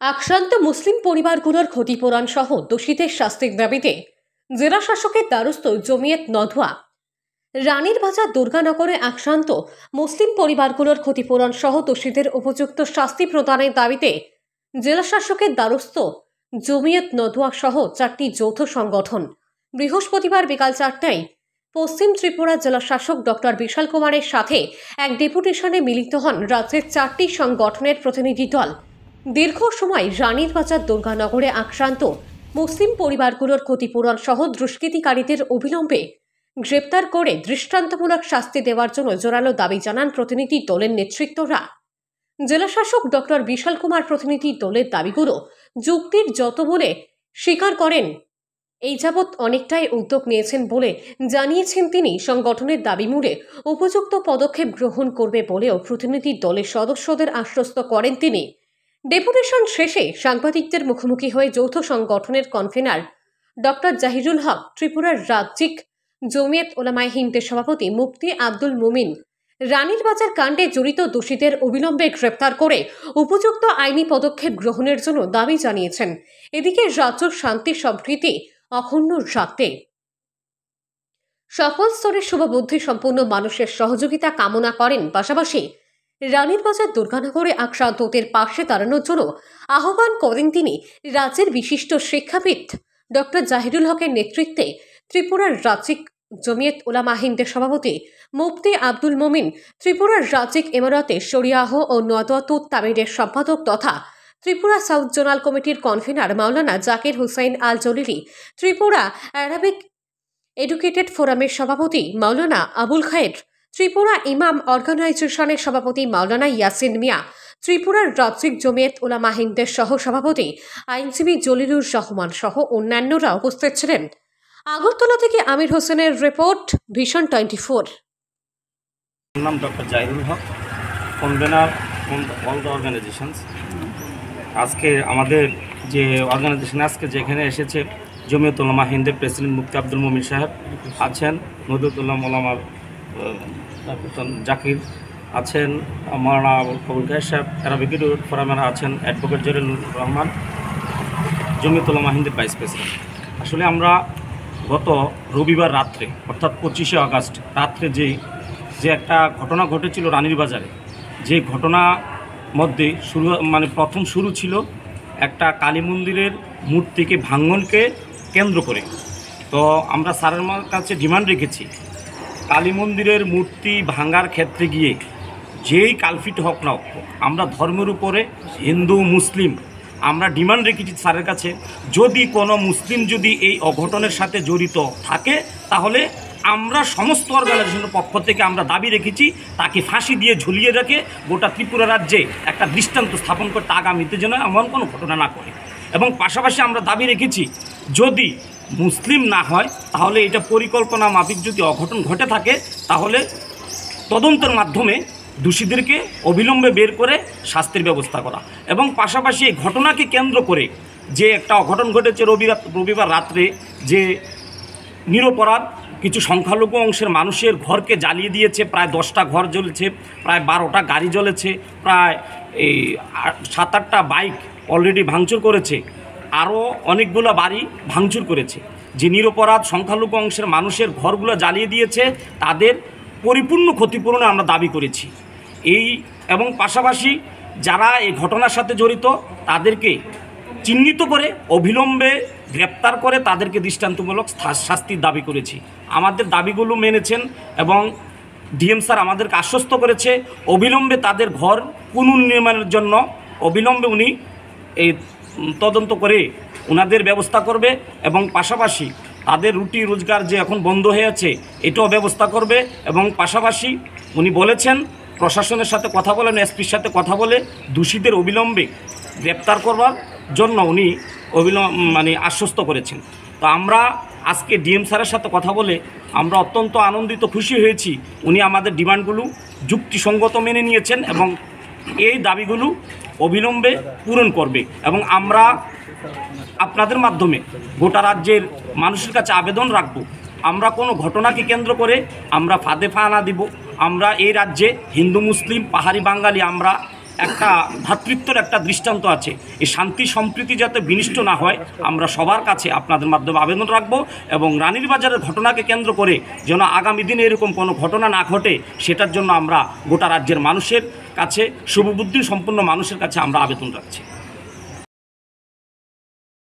আক্রান্ত মুসলিম পরিবারগুলোর ক্ষতিপূরণ সহ দোষীদের শাস্তির দাবিতে জেলা শাসকের দ্বারস্থ জমিয়ত নদওয়া। রানীর বাজার দুর্গানগরে আক্রান্ত মুসলিম পরিবারগুলোর ক্ষতিপূরণ সহ দোষীদের উপযুক্ত শাস্তি প্রদানের দাবিতে জেলা শাসকের দ্বারস্থ জমিয়ত নদওয়া সহ 4টি যৌথ সংগঠন বৃহস্পতিবার বিকাল 4টায় পশ্চিম ত্রিপুরা জেলা শাসক ডক্টর বিশাল কুমারের সাথে এক ডেপুটেশনে মিলিত হন রাজ্যের 4টি সংগঠনের প্রতিনিধি দল। দীর্ঘ সময় রানীর বাজার দুর্গানগরে আক্রান্ত মুসলিম পরিবারগুলোর ক্ষতিপূরণ সহ দুষ্কৃতিকারীদের অবিলম্বে গ্রেপ্তার করে দৃষ্টান্তমূলক শাস্তি দেওয়ার জন্য জোরালো দাবি জানান প্রতিনিধি দলের নেতৃত্বরা। জেলাশাসক ডক্টর বিশাল কুমার প্রতিনিধি দলের দাবিগুলো যুক্তির যত বলে স্বীকার করেন। এই যাবৎ অনেকটাই উদ্যোগ নিয়েছেন বলে জানিয়েছেন তিনি। সংগঠনের দাবি মূলে উপযুক্ত পদক্ষেপ গ্রহণ করবে বলেও প্রতিনিধি দলের সদস্যদের আশ্বস্ত করেন তিনি। ডেপুটেশন শেষে সাংবাদিকদের মুখোমুখি হয়ে যৌথ সংগঠনের কনভেনার ডক্টর জাহিরুল হক, ত্রিপুরার রাজ্যিক জমিয়ত ওলামায়ে হিন্দের সভাপতি মুফতি আব্দুল মুমিন রানীর বাজার কাণ্ডে জড়িত দোষীদের অবিলম্বে গ্রেপ্তার করে উপযুক্ত আইনি পদক্ষেপ গ্রহণের জন্য দাবি জানিয়েছেন। এদিকে রাজ্যের শান্তি সম্প্রীতি অক্ষুণ্ণ রাখতে সকল স্তরের শুভবুদ্ধি সম্পন্ন মানুষের সহযোগিতা কামনা করেন। পাশাপাশি রানীর বাজার দুর্গানগরে আক্রান্তদের পাশে দাঁড়ানোর জন্য আহ্বান করেন তিনি। রাজ্যের বিশিষ্ট শিক্ষাবিদ ডক্টর জাহিরুল হকের নেতৃত্বে ত্রিপুরার রাজ্যিক জমিয়ত ওলামায়ে হিন্দের সভাপতি মুফতি আব্দুল মুমিন, ত্রিপুরার রাজ্যিক ইমারতে শরিয়াহ ও নদওয়াতুত তামিরের সম্পাদক তথা ত্রিপুরা সাউথ জোনাল কমিটির কনভেনার মাওলানা জাকির হুসাইন আল জলিলি, ত্রিপুরা অ্যারাবিক এডুকেটেড ফোরামের সভাপতি মাওলানা আবুল খায়ের, ত্রিপুরা ইমাম অর্গানাইজেশনের সভাপতি মাওলানা ইয়াসিন মিয়া, ত্রিপুরার রাজ্যিক জমিয়ত ওলামায়ে হিন্দের সহ সভাপতি আইনজীবী জলিলুর রহমান সহ অন্যান্যরা উপস্থিত ছিলেন। আগরতলা থেকে আমির হোসেনের রিপোর্ট, ভিশন 24। নাম doctor Jahirul Haque, convener all the organisations. আজকে আমাদের যে অর্গানাইজেশন আজকে যেখানে এসেছে জমিয়ত ওলামায়ে হিন্দের প্রেসিডেন্ট মুফতি আব্দুল মুমিন সাহেব আছেন, নদওয়াতুল ওলামার জাকির আছেন, মাওলানা আবুল খায়ের সাহেব, অ্যারাবিক এডুকেটেড ফোরামের আছেন অ্যাডভোকেট জলিলুর রহমান, জমিয়ত ওলামায়ে হিন্দের ভাইস প্রেসিডেন্ট। আসলে আমরা গত রবিবার রাত্রে অর্থাৎ 25শে আগস্ট রাত্রে যে একটা ঘটনা ঘটেছিল রানীর বাজারে, যে ঘটনা মধ্যে প্রথম শুরু ছিল একটা কালী মন্দিরের মূর্তিকে ভাঙনকে কেন্দ্র করে। তো আমরা স্যারের কাছে ডিমান্ড রেখেছি, কালী মন্দিরের মূর্তি ভাঙার ক্ষেত্রে গিয়ে যেই কালফিট হোক না হোক, আমরা ধর্মের উপরে হিন্দু মুসলিম আমরা ডিমান্ড রেখেছি স্যারের কাছে, যদি কোনো মুসলিম যদি এই অঘটনের সাথে জড়িত থাকে তাহলে আমরা সমস্ত অর্গানাইজেশনের পক্ষ থেকে আমরা দাবি রেখেছি তাকে ফাঁসি দিয়ে ঝুলিয়ে রেখে গোটা ত্রিপুরা রাজ্যে একটা দৃষ্টান্ত স্থাপন করতে আগামীতে যেন এমন কোনো ঘটনা না করে। এবং পাশাপাশি আমরা দাবি রেখেছি যদি মুসলিম না হয় তাহলে এটা পরিকল্পনা মাফিক যদি অঘটন ঘটে থাকে তাহলে তদন্তের মাধ্যমে দোষীদেরকে অবিলম্বে বের করে শাস্তির ব্যবস্থা করা। এবং পাশাপাশি এই ঘটনাকে কেন্দ্র করে যে একটা অঘটন ঘটেছে রবিবার রাত্রে, যে নিরপরাধ কিছু সংখ্যালঘু অংশের মানুষের ঘরকে জ্বালিয়ে দিয়েছে, প্রায় 10টা ঘর জ্বলেছে, প্রায় 12টা গাড়ি জ্বলেছে, প্রায় 7-8টা বাইক অলরেডি ভাঙচুর করেছে, আরও অনেকগুলো বাড়ি ভাঙচুর করেছে। যে নিরপরাধ সংখ্যালঘু অংশের মানুষের ঘরগুলো জ্বালিয়ে দিয়েছে তাদের পরিপূর্ণ ক্ষতিপূরণে আমরা দাবি করেছি। এবং পাশাপাশি যারা এই ঘটনার সাথে জড়িত তাদেরকে চিহ্নিত করে অবিলম্বে গ্রেপ্তার করে তাদেরকে দৃষ্টান্তমূলক শাস্তির দাবি করেছি। আমাদের দাবিগুলো মেনেছেন এবং ডিএম স্যার আমাদেরকে আশ্বস্ত করেছে অবিলম্বে তাদের ঘর পুনর্নির্মাণের জন্য অবিলম্বে উনি এই তদন্ত করে ওনাদের ব্যবস্থা করবে এবং পাশাপাশি তাদের রুটি রোজগার যে এখন বন্ধ হয়ে আছে এটাও ব্যবস্থা করবে। এবং পাশাপাশি উনি বলেছেন প্রশাসনের সাথে কথা বলেন, এসপির সাথে কথা বলে দোষীদের অবিলম্বে গ্রেপ্তার করবার জন্য উনি আশ্বস্ত করেছেন। তো আমরা আজকে ডিএম স্যারের সাথে কথা বলে আমরা অত্যন্ত আনন্দিত, খুশি হয়েছি। উনি আমাদের ডিমান্ডগুলো যুক্তিসঙ্গত মেনে নিয়েছেন এবং এই দাবিগুলো অবিলম্বে পূরণ করবে। এবং আমরা আপনাদের মাধ্যমে গোটা রাজ্যের মানুষের কাছে আবেদন রাখব, আমরা কোনো ঘটনাকে কেন্দ্র করে আমরা ফাঁদে পা না দিব। আমরা এই রাজ্যে হিন্দু মুসলিম পাহাড়ি বাঙালি আমরা একটা ভ্রাতৃত্বের একটা দৃষ্টান্ত আছে। এই শান্তি সম্প্রীতি যাতে বিনষ্ট না হয় আমরা সবার কাছে আপনাদের মাধ্যমে আবেদন রাখবো, এবং রানীর বাজারের ঘটনাকে কেন্দ্র করে যেন আগামী দিনে এরকম কোনো ঘটনা না ঘটে সেটার জন্য আমরা গোটা রাজ্যের মানুষের কাছে, শুভবুদ্ধি সম্পন্ন মানুষের কাছে আমরা আবেদন রাখছি।